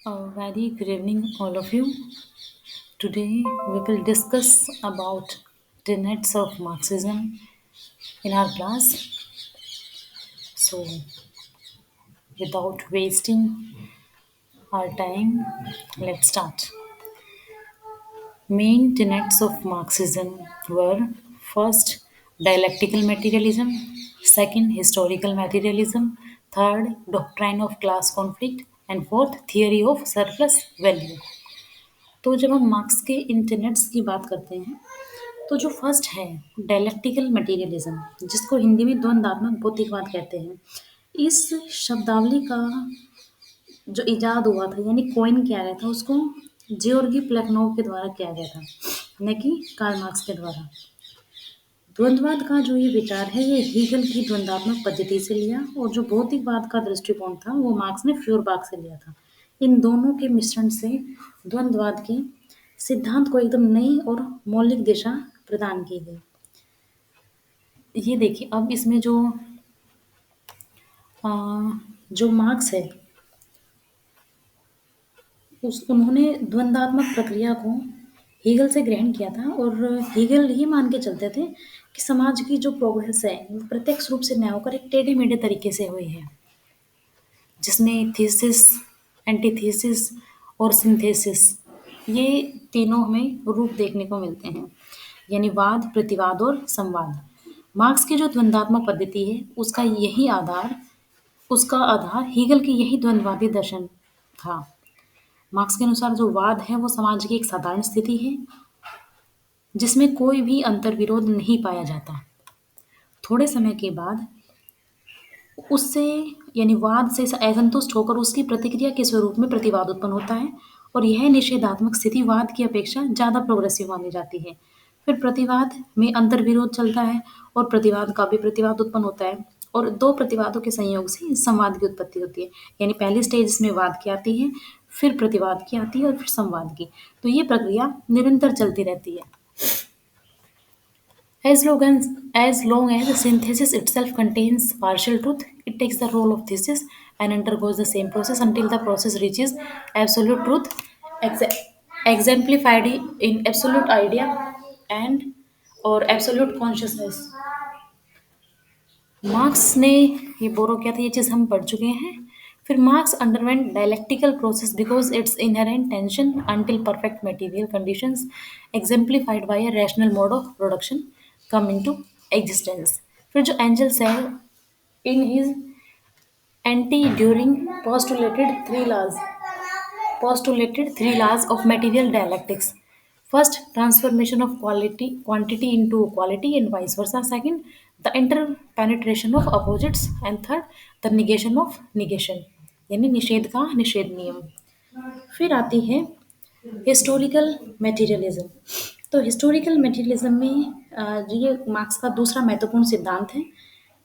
A very good evening, all of you. Today we will discuss about tenets of Marxism in our class. So, without wasting our time, let's start. Main tenets of Marxism were first, dialectical materialism, second, historical materialism, third, doctrine of class conflict, and fourth, theory of surplus value. तो जब हम marks के इन tenets की बात करते हैं तो जो फर्स्ट है डायलेक्टिकल मटेरियलिज्म जिसको हिंदी में द्वंद्वात्मक भौतिकवाद कहते हैं। इस शब्दावली का जो इजाद हुआ था यानी कॉइन किया गया था उसको जियोर्गी प्लेखनोव के द्वारा किया गया था, न कि कार्ल मार्क्स के द्वारा। द्वंद्ववाद का जो ये विचार है ये हीगल की द्वंद्वात्मक पद्धति से लिया और जो भौतिकवाद का दृष्टिकोण था वो मार्क्स ने फ्यूरबाख से लिया था। इन दोनों के मिश्रण से द्वंद्ववाद के सिद्धांत को एकदम नई और मौलिक दिशा प्रदान की गई। ये देखिए अब इसमें अ, जो मार्क्स है उस उन्होंने द्वंद्वात्मक प्रक्रिया को हीगल से ग्रहण किया था और हीगल ये मान के चलते थे कि समाज की जो प्रोग्रेस है वो प्रत्यक्ष रूप से न होकर एक टेढ़े मेढ़े तरीके से हुई है, जिसमें थीसिस, एंटीथीसिस और सिंथेसिस ये तीनों हमें रूप देखने को मिलते हैं, यानी वाद, प्रतिवाद और संवाद। मार्क्स की जो द्वंद्वात्मक पद्धति है उसका आधार हीगल की यही द्वंद्ववादी दर्शन था। मार्क्स के अनुसार जो वाद है वो समाज की एक साधारण स्थिति है जिसमें कोई भी अंतर्विरोध नहीं पाया जाता। थोड़े समय के बाद उससे यानी वाद से असंतुष्ट होकर उसकी प्रतिक्रिया के स्वरूप में प्रतिवाद उत्पन्न होता है और यह निषेधात्मक स्थिति वाद की अपेक्षा ज़्यादा प्रोग्रेसिव मानी जाती है। फिर प्रतिवाद में अंतर्विरोध चलता है और प्रतिवाद का भी प्रतिवाद उत्पन्न होता है और दो प्रतिवादों के संयोग से संवाद की उत्पत्ति होती है। यानी पहली स्टेज इसमें वाद की आती है, फिर प्रतिवाद की आती है और फिर संवाद की। तो ये प्रक्रिया निरंतर चलती रहती है। As long as the synthesis itself contains partial truth, it takes the role of thesis and undergoes the same process until the process reaches absolute truth, ex- exemplified in absolute idea and or absolute consciousness. Marks ने ये बोरो किया था, ये चीज़ हम पढ़ चुके हैं। फिर Marx underwent dialectical process because its inherent tension until perfect material conditions exemplified by a rational mode of production come into existence. फिर जो एंजल्स है in his anti Duhring postulated three laws of material dialectics. First, transformation of quantity into quality and vice versa. Second, the interpenetration of opposites. And third, the negation of negation. यानी निषेध का निषेध नियम। फिर आती है historical materialism. तो historical materialism में ये मार्क्स का दूसरा महत्वपूर्ण सिद्धांत है।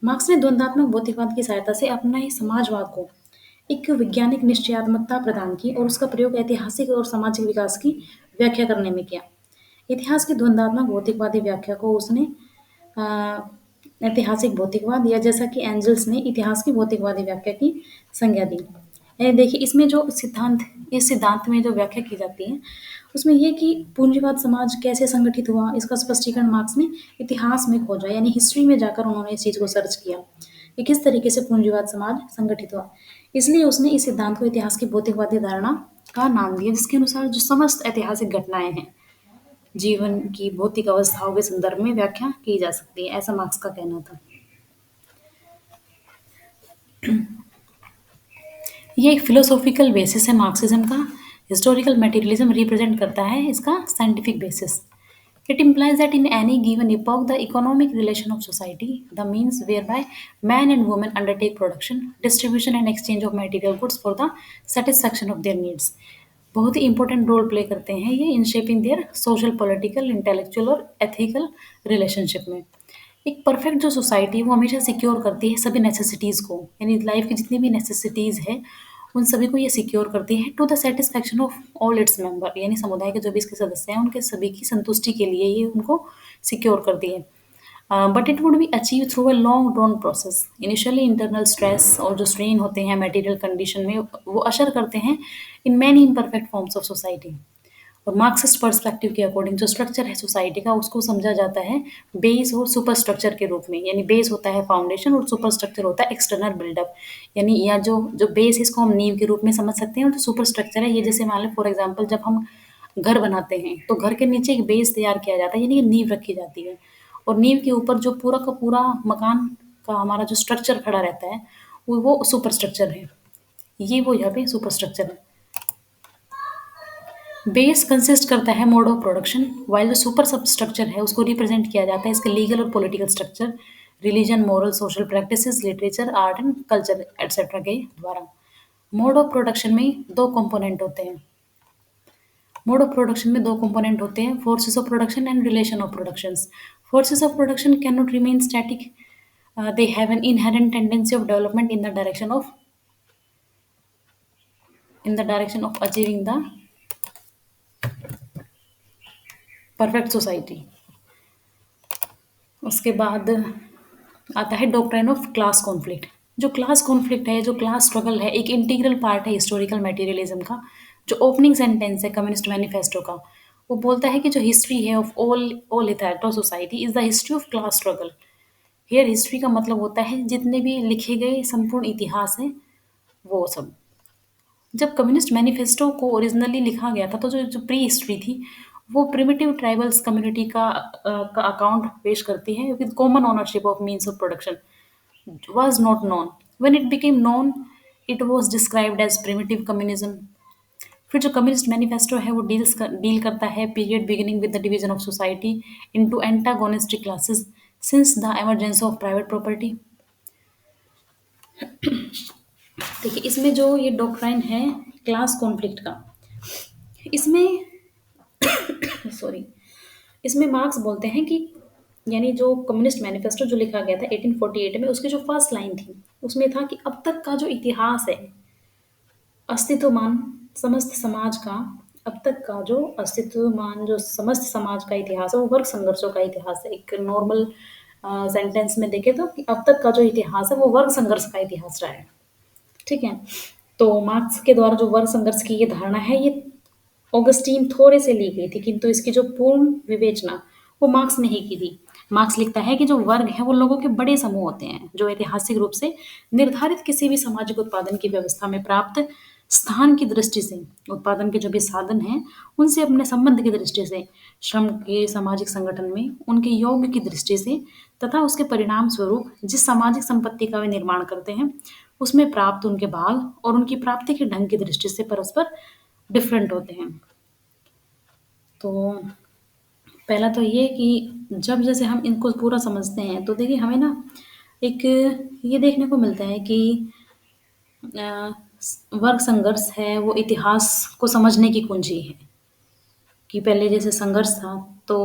मार्क्स ने द्वंद्वात्मक भौतिकवाद की सहायता से अपना ही समाजवाद को एक वैज्ञानिक निश्चयात्मकता प्रदान की और उसका प्रयोग ऐतिहासिक और सामाजिक विकास की व्याख्या करने में किया। इतिहास की द्वंद्वात्मक भौतिकवादी व्याख्या को उसने अ, ऐतिहासिक भौतिकवाद या जैसा कि एंजल्स ने इतिहास की भौतिकवादी व्याख्या की संज्ञा दी। देखिए इसमें जो सिद्धांत इस सिद्धांत में जो व्याख्या की जाती है उसमें ये कि पूंजीवाद समाज कैसे संगठित हुआ इसका स्पष्टीकरण मार्क्स ने इतिहास में खोजा, यानी हिस्ट्री में जाकर उन्होंने इस चीज़ को सर्च किया कि किस तरीके से पूंजीवाद समाज संगठित हुआ। इसलिए उसने इस सिद्धांत को इतिहास की भौतिकवादी धारणा का नाम दिया, जिसके अनुसार जो समस्त ऐतिहासिक घटनाएं हैं जीवन की भौतिक अवस्थाओं के संदर्भ में व्याख्या की जा सकती है, ऐसा मार्क्स का कहना था। ये एक फिलोसॉफिकल बेसिस है मार्क्सिज्म का। हिस्टोरिकल मटेरियलिज्म रिप्रेजेंट करता है इसका scientific basis. It implies that in any given epoch the economic relation of society, the means whereby man and woman undertake production, distribution and exchange of material goods for the satisfaction of their needs, बहुत ही important role play करते हैं ये in shaping their social, political, intellectual और ethical relationship में। एक perfect जो society है वो हमेशा सिक्योर करती है सभी नेसेसिटीज़ को, यानी लाइफ की जितनी भी नेसेसिटीज़ है उन सभी को ये सिक्योर करती है to the satisfaction of all its member, यानी समुदाय के जो भी इसके सदस्य हैं उनके सभी की संतुष्टि के लिए ये उनको सिक्योर करती है। But it would be achieve through a long drone process. Initially internal stress और जो स्ट्रेन होते हैं मटेरियल कंडीशन में वो अशर करते हैं in many imperfect forms of society. और मार्क्सिस्ट पर्सपेक्टिव के अकॉर्डिंग जो स्ट्रक्चर है सोसाइटी का उसको समझा जाता है बेस और सुपर स्ट्रक्चर के रूप में। यानी बेस होता है फाउंडेशन और सुपर स्ट्रक्चर होता है एक्सटर्नल बिल्डअप। यानी या जो जो बेस है इसको हम नींव के रूप में समझ सकते हैं और जो सुपर स्ट्रक्चर है ये जैसे मान लो फॉर एग्जाम्पल जब हम घर बनाते हैं तो घर के नीचे एक बेस तैयार किया जाता है यानी कि नींव रखी जाती है। और नींव के ऊपर जो पूरा का पूरा मकान का हमारा जो स्ट्रक्चर खड़ा रहता है वो सुपर स्ट्रक्चर है। ये वो यहाँ पे सुपर स्ट्रक्चर है। बेस कंसिस्ट करता है मोड ऑफ प्रोडक्शन वाइल जो सुपर सब स्ट्रक्चर है उसको रिप्रेजेंट किया जाता है इसके लीगल और political structure, religion, moral, social practices, literature, art and culture etcetera के द्वारा। मोड ऑफ प्रोडक्शन में दो कंपोनेंट होते हैं। मोड ऑफ प्रोडक्शन में दो कंपोनेंट होते हैं, forces of production and relation of productions. Forces of production can not remain static, they have an inherent tendency of development in the direction of achieving the perfect society। उसके बाद आता है doctrine of class conflict. जो class conflict है, जो class struggle है, एक integral part है हिस्टोरिकल मटेरियलिज्म का। जो ओपनिंग सेंटेंस है कम्युनिस्ट मैनिफेस्टो का वो बोलता है कि जो हिस्ट्री है ऑफ ऑल ऑल इथेटो society is the history of class struggle. Here history का मतलब होता है जितने भी लिखे गए संपूर्ण इतिहास हैं वो सब। जब कम्युनिस्ट मैनिफेस्टो को ओरिजिनली लिखा गया था तो जो जो प्री हिस्ट्री थी वो प्रिमिटिव ट्राइबल्स कम्युनिटी का अकाउंट पेश करती है with common ownership of means of production was not known. When it became known, it was described as primitive communism। फिर जो कम्युनिस्ट मैनिफेस्टो है वो डील करता है period beginning with the division of society into antagonistic classes since the emergence of private property. देखिए इसमें जो ये डॉक्ट्राइन है क्लास कॉन्फ्लिक्ट का, इसमें सॉरी इसमें मार्क्स बोलते हैं कि यानी जो कम्युनिस्ट मैनिफेस्टो जो लिखा गया था 1848 में उसकी जो फर्स्ट लाइन थी उसमें था कि अब तक का जो इतिहास है अस्तित्वमान समस्त समाज का, अब तक का जो अस्तित्वमान जो समस्त समाज का इतिहास है वो वर्ग संघर्षों का इतिहास है। एक नॉर्मल सेंटेंस में देखे तो कि अब तक का जो इतिहास है वो वर्ग संघर्ष का इतिहास रहा है। ठीक है। तो मार्क्स के द्वारा जो वर्ग संघर्ष की ये धारणा है ये ऑगस्टीन थोड़े से ली गई थी किंतु इसकी जो पूर्ण विवेचना वो मार्क्स ने ही की थी। मार्क्स लिखता है कि जो वर्ग है वो लोगों के बड़े समूह होते हैं जो ऐतिहासिक रूप से निर्धारित किसी भी सामाजिक उत्पादन की व्यवस्था में प्राप्त स्थान की दृष्टि से, उत्पादन के जो भी साधन हैं उनसे अपने संबंध की दृष्टि से, श्रम के सामाजिक संगठन में उनके योग की दृष्टि से तथा उसके परिणाम स्वरूप जिस सामाजिक संपत्ति का वे निर्माण करते हैं उसमें प्राप्त उनके भाग और उनकी प्राप्ति के ढंग की दृष्टि से परस्पर डिफरेंट होते हैं। तो पहला तो ये कि जब जैसे हम इनको पूरा समझते हैं तो देखिए हमें ना एक ये देखने को मिलता है कि अ, वर्ग संघर्ष है वो इतिहास को समझने की कुंजी है। कि पहले जैसे संघर्ष था तो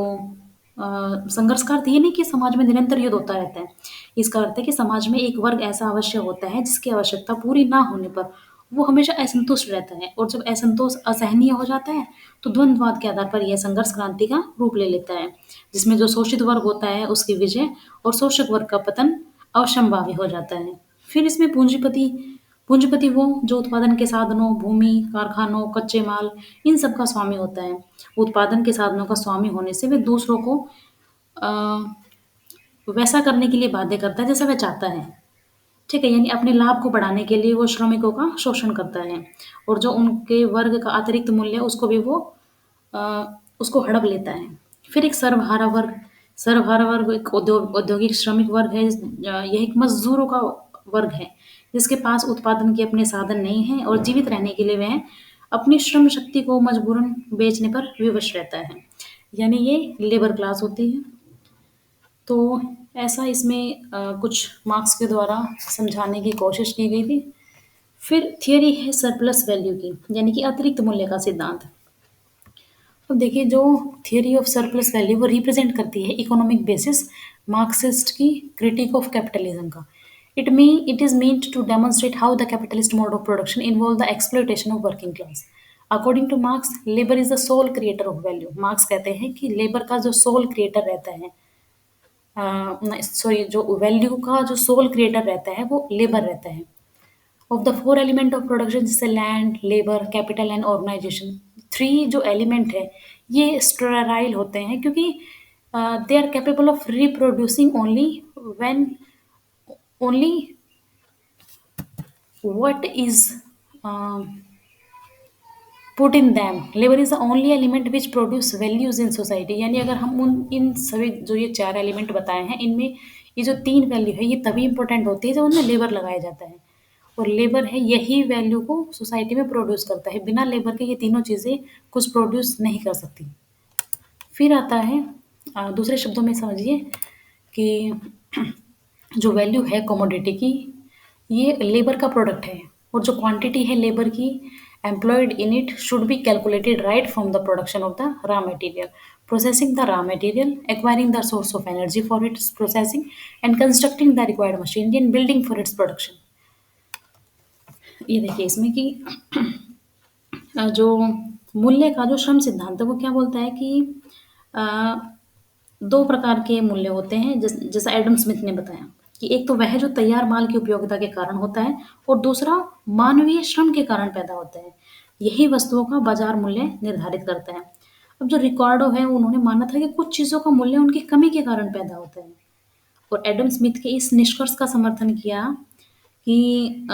संघर्ष का अर्थ ये नहीं कि समाज में निरंतर युद्ध होता रहता है। इसका अर्थ है कि समाज में एक वर्ग ऐसा अवश्य होता है जिसकी आवश्यकता पूरी ना होने पर वो हमेशा असंतुष्ट रहता है और जब असंतोष असहनीय हो जाता है तो द्वंद्ववाद के आधार पर यह संघर्ष क्रांति का रूप ले लेता है जिसमें जो शोषित वर्ग होता है उसकी विजय और शोषक वर्ग का पतन अवश्यंभावी हो जाता है। फिर इसमें पूंजीपति वो जो उत्पादन के साधनों, भूमि, कारखानों, कच्चे माल इन सब का स्वामी होता है। उत्पादन के साधनों का स्वामी होने से वे दूसरों को अ, वैसा करने के लिए बाध्य करता है जैसा वह चाहता है। ठीक है, यानी अपने लाभ को बढ़ाने के लिए वो श्रमिकों का शोषण करता है और जो उनके वर्ग का अतिरिक्त मूल्य है उसको भी वो अ, उसको हड़प लेता है। फिर एक सर्वहारा वर्ग एक औद्योगिक श्रमिक वर्ग है। यह एक मजदूरों का वर्ग है जिसके पास उत्पादन के अपने साधन नहीं हैं और जीवित रहने के लिए वह अपनी श्रम शक्ति को मजबूरन बेचने पर विवश रहता है। यानी ये लेबर क्लास होती है। तो ऐसा इसमें कुछ मार्क्स के द्वारा समझाने की कोशिश की गई थी। फिर थियरी है सरप्लस वैल्यू की, यानी कि अतिरिक्त मूल्य का सिद्धांत। अब देखिए जो थियरी ऑफ सरप्लस वैल्यू वो रिप्रेजेंट करती है इकोनॉमिक बेसिस मार्क्सिस्ट की क्रिटिक ऑफ कैपिटलिज्म का। It is meant to demonstrate how the capitalist mode of production involve the exploitation of working class. According to Marx labour is the sole creator of value. Marx कहते हैं कि labour का जो soul creator रहता है sorry, जो value का जो सोल क्रिएटर रहता है वो लेबर रहता है। Of the four element of production, जैसे land, labour, capital and organisation, three जो एलिमेंट है ये स्टेराइल होते हैं, क्योंकि they are capable of reproducing only when only what is put in them. Labour is the only element which produce values in society. यानी अगर हम उन इन सभी जो ये चार एलिमेंट बताए हैं इनमें ये जो तीन वैल्यू है ये तभी इंपॉर्टेंट होती है जब उनमें लेबर लगाया जाता है, और लेबर है यही वैल्यू को सोसाइटी में प्रोड्यूस करता है। बिना लेबर के ये तीनों चीज़ें कुछ प्रोड्यूस नहीं कर सकती। फिर आता है दूसरे शब्दों में समझिए कि जो वैल्यू है कमोडिटी की ये लेबर का प्रोडक्ट है, और जो क्वांटिटी है लेबर की employed in it should be calculated right from the production of the raw material, processing the raw material, acquiring the source of energy for its processing, and constructing the required machinery and building for its production. ये देखिए इसमें कि जो मूल्य का जो श्रम सिद्धांत है वो क्या बोलता है कि अ, दो प्रकार के मूल्य होते हैं, जैसा एडम स्मिथ ने बताया कि एक तो वह जो तैयार माल की उपयोगिता के कारण होता है, और दूसरा मानवीय श्रम के कारण पैदा होता है। यही वस्तुओं का बाजार मूल्य निर्धारित करता है। अब जो रिकॉर्डो है उन्होंने माना था कि कुछ चीज़ों का मूल्य उनकी कमी के कारण पैदा होता है, और एडम स्मिथ के इस निष्कर्ष का समर्थन किया कि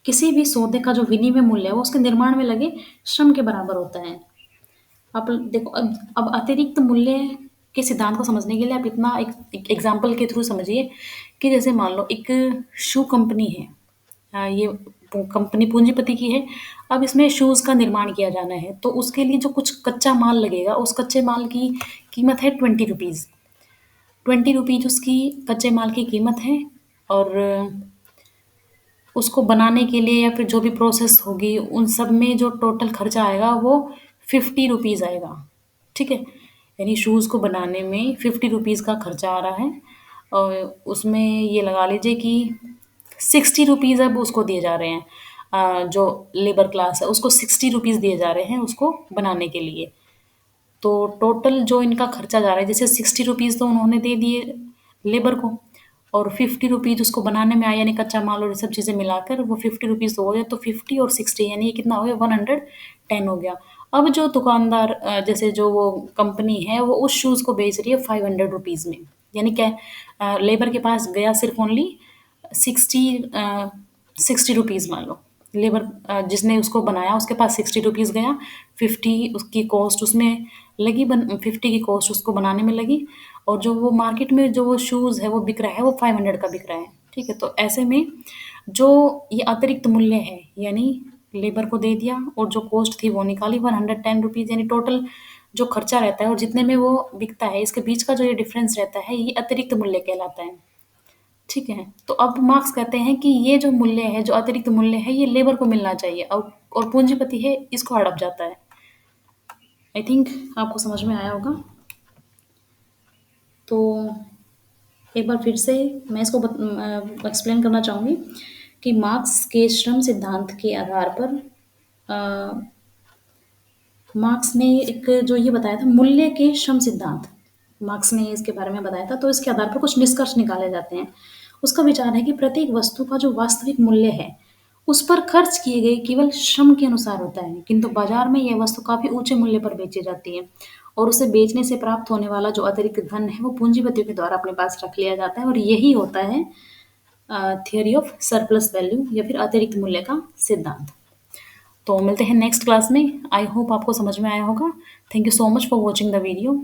किसी भी सौदे का जो विनिमय मूल्य है वो उसके निर्माण में लगे श्रम के बराबर होता है। आप देखो, अब अतिरिक्त मूल्य के सिद्धांत को समझने के लिए आप इतना एक एग्जाम्पल के थ्रू समझिए कि जैसे मान लो एक शू कंपनी है। ये कंपनी पूंजीपति की है। अब इसमें शूज़ का निर्माण किया जाना है, तो उसके लिए जो कुछ कच्चा माल लगेगा उस कच्चे माल की कीमत है 20 रुपीज़। 20 रुपीज उसकी कच्चे माल की कीमत है, और उसको बनाने के लिए या फिर जो भी प्रोसेस होगी उन सब में जो टोटल खर्चा आएगा वो 50 रुपीज़ आएगा। ठीक है, यानी शूज़ को बनाने में 50 रुपीज़ का खर्चा आ रहा है, और उसमें ये लगा लीजिए कि 60 रुपीज़ अब उसको दिए जा रहे हैं। जो लेबर क्लास है उसको 60 रुपीज़ दिए जा रहे हैं उसको बनाने के लिए। तो टोटल जो इनका खर्चा जा रहा है, जैसे 60 रुपीज़ तो उन्होंने दे दिए लेबर को, और 50 रुपीज़ उसको बनाने में आया, यानी कच्चा माल और ये सब चीज़ें मिलाकर वो 50 रुपीज़ तो हो गया। तो 50 और 60 यानी ये कितना हो गया, 110 हो गया। अब जो दुकानदार जैसे जो वो कंपनी है वो उस शूज़ को बेच रही है 500 रुपीज़ में। यानी क्या, लेबर के पास गया सिर्फ ओनली 60 रुपीज़ मान लो। लेबर जिसने उसको बनाया उसके पास 60 रुपीज़ गया, 50 उसकी कॉस्ट उसमें लगी, 50 की कॉस्ट उसको बनाने में लगी, और जो वो मार्केट में जो वो शूज़ है वो बिक रहा है वो 500 का बिक रहा है। ठीक है, तो ऐसे में जो ये अतिरिक्त मूल्य है, यानी लेबर को दे दिया और जो कॉस्ट थी वो निकाली 110 रुपीज़, यानी टोटल जो खर्चा रहता है और जितने में वो बिकता है इसके बीच का जो ये डिफरेंस रहता है ये अतिरिक्त मूल्य कहलाता है। ठीक है, तो अब मार्क्स कहते हैं कि ये जो मूल्य है, जो अतिरिक्त मूल्य है, ये लेबर को मिलना चाहिए, और पूंजीपति है इसको हड़प जाता है। आई थिंक आपको समझ में आया होगा। तो एक बार फिर से मैं इसको एक्सप्लेन करना चाहूँगी कि मार्क्स के श्रम सिद्धांत के आधार पर अ, मार्क्स ने एक जो ये बताया था मूल्य के श्रम सिद्धांत, मार्क्स ने इसके बारे में बताया था, तो इसके आधार पर कुछ निष्कर्ष निकाले जाते हैं। उसका विचार है कि प्रत्येक वस्तु का जो वास्तविक मूल्य है उस पर खर्च किए गए केवल श्रम के अनुसार होता है, किंतु बाजार में यह वस्तु काफी ऊंचे मूल्य पर बेची जाती है, और उसे बेचने से प्राप्त होने वाला जो अतिरिक्त धन है वो पूंजीपतियों के द्वारा अपने पास रख लिया जाता है, और यही होता है थियोरी ऑफ सरप्लस वैल्यू या फिर अतिरिक्त मूल्य का सिद्धांत। तो मिलते हैं नेक्स्ट क्लास में। आई होप आपको समझ में आया होगा। Thank you so much for watching the video.